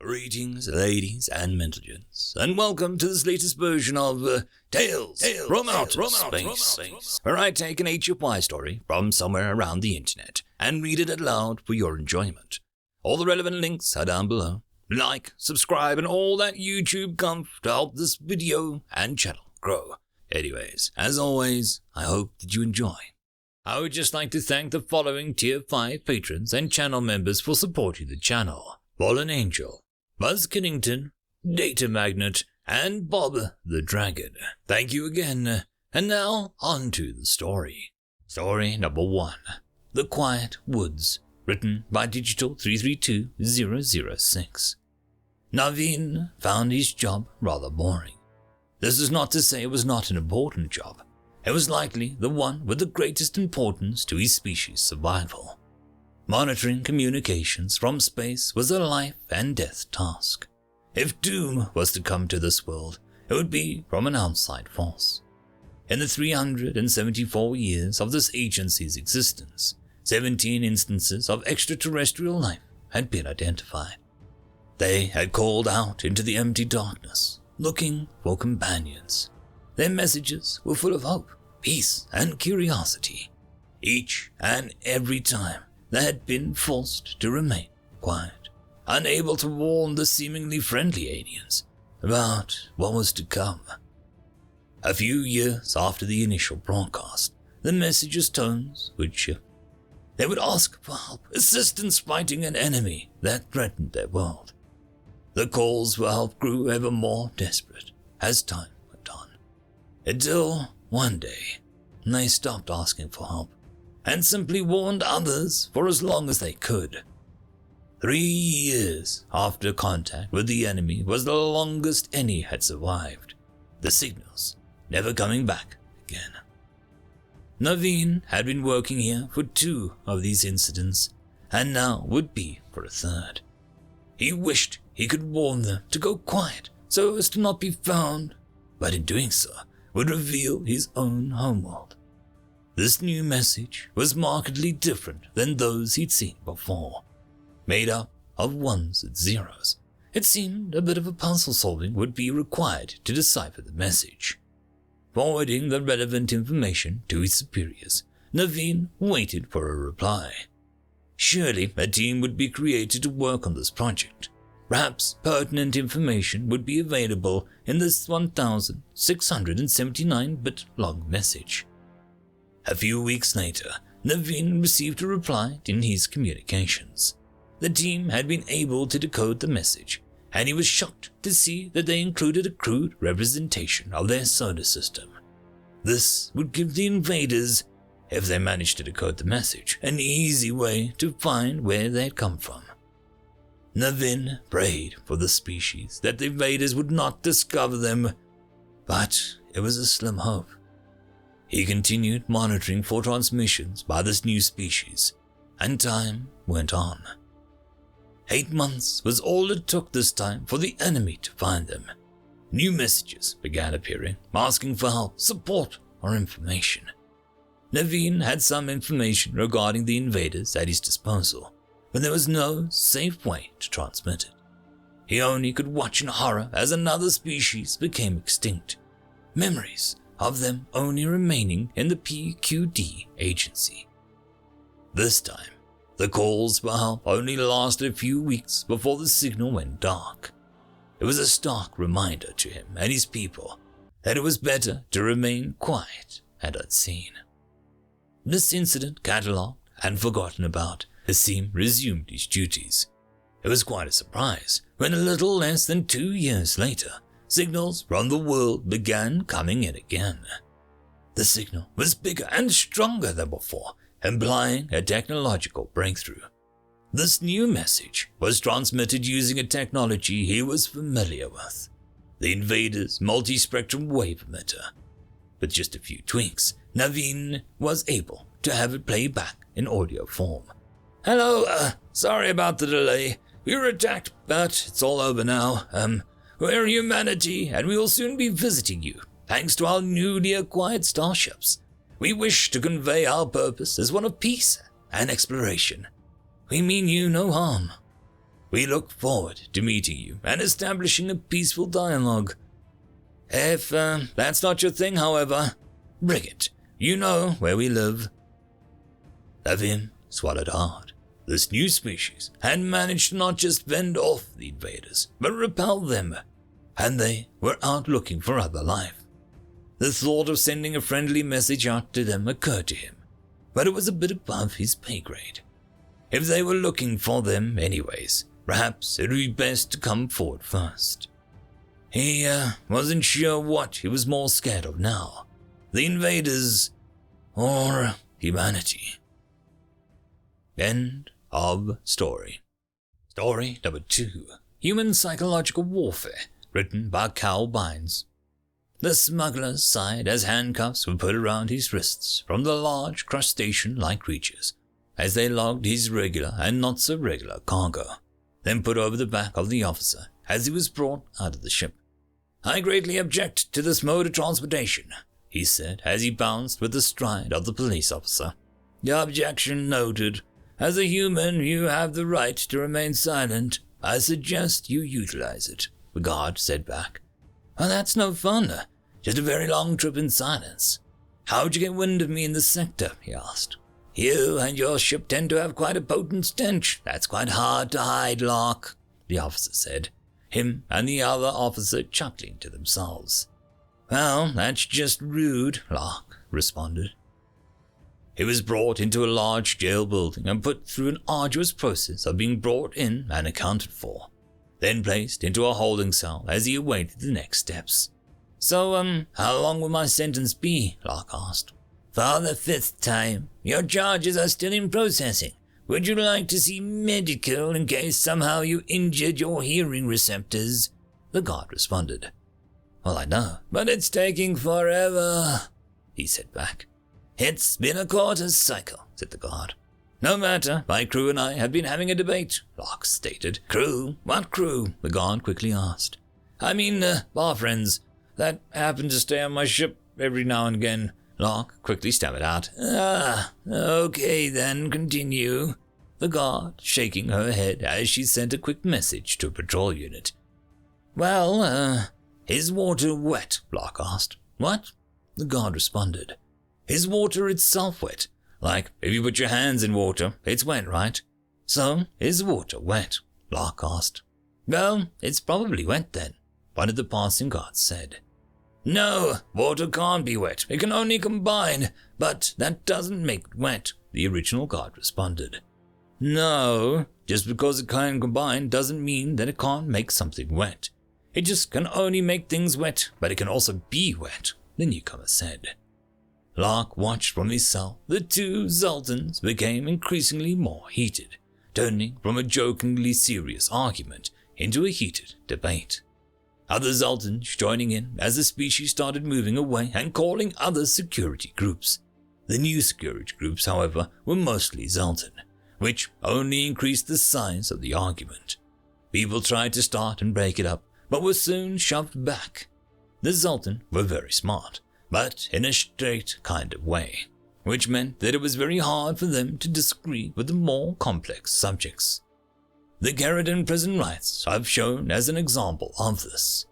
Greetings, ladies and gentlemen, and welcome to this latest version of Tales from Outer Space, where I take an HFY story from somewhere around the internet and read it aloud for your enjoyment. All the relevant links are down below. Like, subscribe, and all that YouTube comf to help this video and channel grow. Anyways, as always, I hope that you enjoy. I would just like to thank the following Tier 5 patrons and channel members for supporting the channel: FallenAngel, BuzzKillington, Datamagnet, and Bob the Dragon. Thank you again. And now, on to the story. Story number 1. The Quiet Woods, written by Digital332006. Naveen found his job rather boring. This is not to say it was not an important job. It was likely the one with the greatest importance to his species' survival. Monitoring communications from space was a life and death task. If doom was to come to this world, it would be from an outside force. In the 374 years of this agency's existence, 17 instances of extraterrestrial life had been identified. They had called out into the empty darkness, looking for companions. Their messages were full of hope, peace, and curiosity. Each and every time, they had been forced to remain quiet, unable to warn the seemingly friendly aliens about what was to come. A few years after the initial broadcast, the messages' tones would shift. They would ask for help, assistance fighting an enemy that threatened their world. The calls for help grew ever more desperate as time went on, until one day they stopped asking for help and simply warned others for as long as they could. 3 years after contact with the enemy was the longest any had survived, the signals never coming back again. Naveen had been working here for 2 of these incidents, and now would be for a 3rd. He wished he could warn them to go quiet so as to not be found, but in doing so would reveal his own homeworld. This new message was markedly different than those he'd seen before. Made up of ones and zeros, it seemed a bit of a puzzle solving would be required to decipher the message. Forwarding the relevant information to his superiors, Naveen waited for a reply. Surely a team would be created to work on this project. Perhaps pertinent information would be available in this 1,679-bit long message. A few weeks later, Naveen received a reply in his communications. The team had been able to decode the message, and he was shocked to see that they included a crude representation of their solar system. This would give the invaders, if they managed to decode the message, an easy way to find where they had come from. Naveen prayed for the species that the invaders would not discover them, but it was a slim hope. He continued monitoring for transmissions by this new species, and time went on. 8 months was all it took this time for the enemy to find them. New messages began appearing, asking for help, support, or information. Naveen had some information regarding the invaders at his disposal, but there was no safe way to transmit it. He only could watch in horror as another species became extinct. Memories of them only remaining in the PQD agency. This time, the calls for help only lasted a few weeks before the signal went dark. It was a stark reminder to him and his people that it was better to remain quiet and unseen. This incident catalogued and forgotten about, Hasim resumed his duties. It was quite a surprise when a little less than 2 years later, signals from the world began coming in again. The signal was bigger and stronger than before, implying a technological breakthrough. This new message was transmitted using a technology he was familiar with, the invaders' multi-spectrum wave emitter. With just a few tweaks, Naveen was able to have it play back in audio form. "Hello, sorry about the delay. We were attacked, but it's all over now. We're humanity, and we will soon be visiting you, thanks to our newly acquired starships. We wish to convey our purpose as one of peace and exploration. We mean you no harm." We look forward to meeting you and establishing a peaceful dialogue. If that's not your thing, however, bring it. You know where we live." Levin swallowed hard. This new species had managed to not just fend off the invaders, but repel them, and they were out looking for other life. The thought of sending a friendly message out to them occurred to him, but it was a bit above his pay grade. If they were looking for them anyways, perhaps it would be best to come forward first. He wasn't sure what he was more scared of now, the invaders or humanity. End of story. Story number 2, Human Psychological Warfare, written by Cal Bynes. The smuggler sighed as handcuffs were put around his wrists from the large crustacean-like creatures as they logged his regular and not-so-regular cargo, then put over the back of the officer as he was brought out of the ship. "I greatly object to this mode of transportation," he said as he bounced with the stride of the police officer. "Your objection noted. As a human, you have the right to remain silent. I suggest you utilize it," the guard said back. "Well, that's no fun. Just a very long trip in silence." "How'd you get wind of me in the sector?" he asked. "You and your ship tend to have quite a potent stench. That's quite hard to hide, Locke," the officer said, him and the other officer chuckling to themselves. "Well, that's just rude," Locke responded. He was brought into a large jail building and put through an arduous process of being brought in and accounted for, then placed into a holding cell as he awaited the next steps. "So, how long will my sentence be?" Locke asked. "For the 5th time. Your charges are still in processing. Would you like to see medical in case somehow you injured your hearing receptors?" the guard responded. "Well, I know, but it's taking forever," he said back. "It's been a quarter cycle," said the guard. "No matter, my crew and I have been having a debate," Locke stated. "Crew? What crew?" the guard quickly asked. "I mean, bar friends that happen to stay on my ship every now and again," Locke quickly stammered out. "Ah, okay then, continue," the guard shaking her head as she sent a quick message to a patrol unit. "Well, is water wet?" Locke asked. "What?" the guard responded. "Is water itself wet? Like, if you put your hands in water, it's wet, right?" "So, is water wet?" Locke asked. "Well, it's probably wet then," one of the passing guards said. "No, water can't be wet. It can only combine, but that doesn't make it wet," the original guard responded. "No, just because it can combine doesn't mean that it can't make something wet. It just can only make things wet, but it can also be wet," the newcomer said. Locke watched from his cell. The two Zoltans became increasingly more heated, turning from a jokingly serious argument into a heated debate. Other Zoltans joining in as the species started moving away and calling other security groups. The new security groups, however, were mostly Zoltan, which only increased the size of the argument. People tried to start and break it up, but were soon shoved back. The Zoltan were very smart, but in a straight kind of way, which meant that it was very hard for them to disagree with the more complex subjects. The Keratin prison riots have shown as an example of this.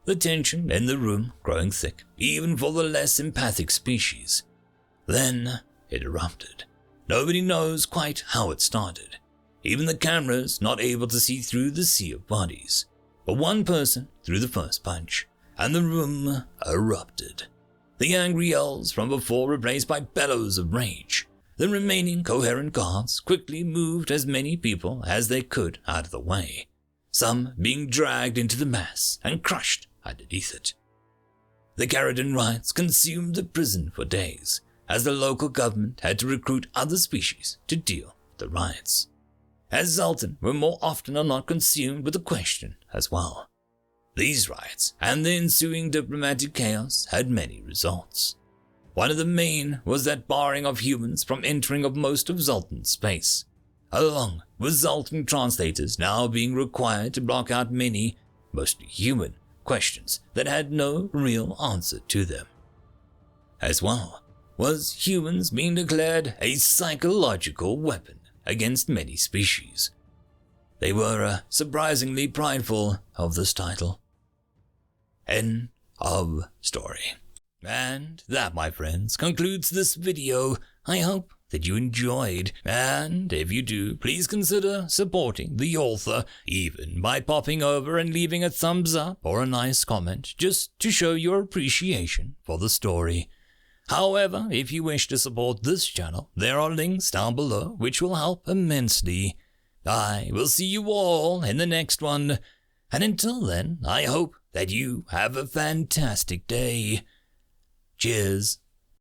The tension in the room growing thick, even for the less empathic species. Then it erupted. Nobody knows quite how it started, even the cameras not able to see through the sea of bodies. But one person threw the first punch, and the room erupted. The angry yells from before replaced by bellows of rage. The remaining coherent guards quickly moved as many people as they could out of the way, some being dragged into the mass and crushed underneath it. The Keratin riots consumed the prison for days, as the local government had to recruit other species to deal with the riots. As Zoltan were more often than not consumed with the question as well. These riots and the ensuing diplomatic chaos had many results. One of the main was that barring of humans from entering of most of Zoltan's space, along with Zoltan translators now being required to block out many, mostly human, questions that had no real answer to them. As well was humans being declared a psychological weapon against many species. they were surprisingly prideful of this title. End of story. And that, my friends, concludes this video. I hope that you enjoyed, and if you do, please consider supporting the author, even by popping over and leaving a thumbs up or a nice comment, just to show your appreciation for the story. However, if you wish to support this channel, there are links down below which will help immensely. I will see you all in the next one, and until then, I hope that you have a fantastic day. Cheers.